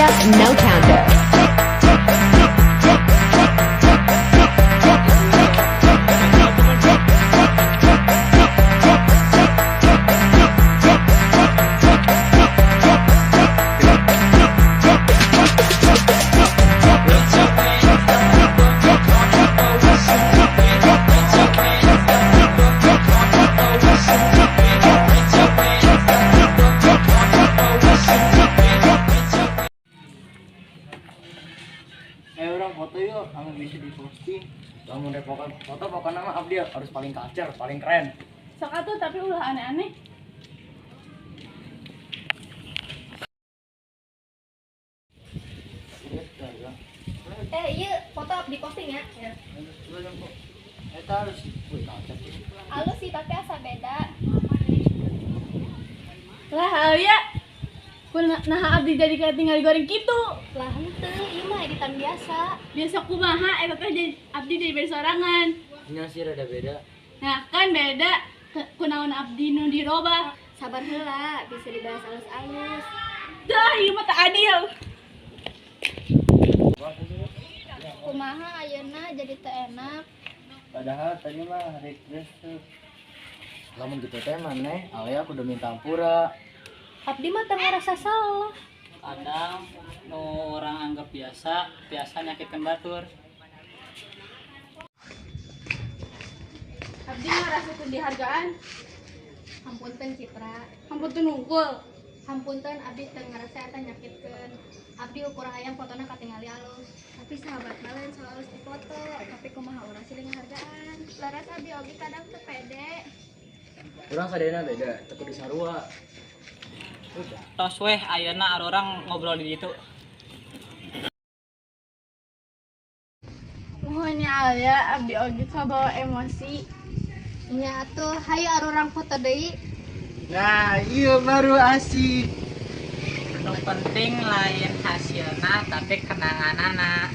up, no counter. Orang foto yuk, kamu bisa diposting. Kamu udah foto pokoknya mah Abdi harus paling culture, paling keren. Sok atuh tapi ulah aneh-aneh. Iya, foto diposting ya. Ya. Kita harus paling culture. Halus sih tapi asa beda. Lah ya. Nah abdi jadi kayak tinggal digoreng gitu. Lah henteu, ieu mah editan biasa. Biasa kumaha eta teh jadi abdi jadi beda sorangan. Nya sih rada beda. Nah, kan beda kunaon abdi nu dirobah. Sabar heula, bisa dibahas alus-alus. Dah, ieu mah teu adil. Kumaha ayeuna jadi teu enak. Padahal tadi mah request tuh. Lamun gitu teh maneh, Alia kudu minta ampura. Abdi mah teu ngarasa salah. Kadang nu orang anggap biasa nyakitkan batur. Abdi ngerasa teu dihargaan. Hampunten Citra. Ampun teu nungkul. Hampunten abdi teu ngarasa eta nyakitkeun. Abdi ukur hayang fotona katingali alus. Tapi sahabat lain soal alus dipoto, tapi kumaha urang sih hargaan. Laras abdi oge kadang teu pede. Urang sadayana beda, teu kudu sarua. Udah. Tos weh ayeuna arurang ngobrol di ditu. Mohon ya Alia, abdi oge bawa emosi. Nya atuh, hayu arurang foto deui. Nah, iya baru asik. Nu penting lain hasilna tapi kenanganana.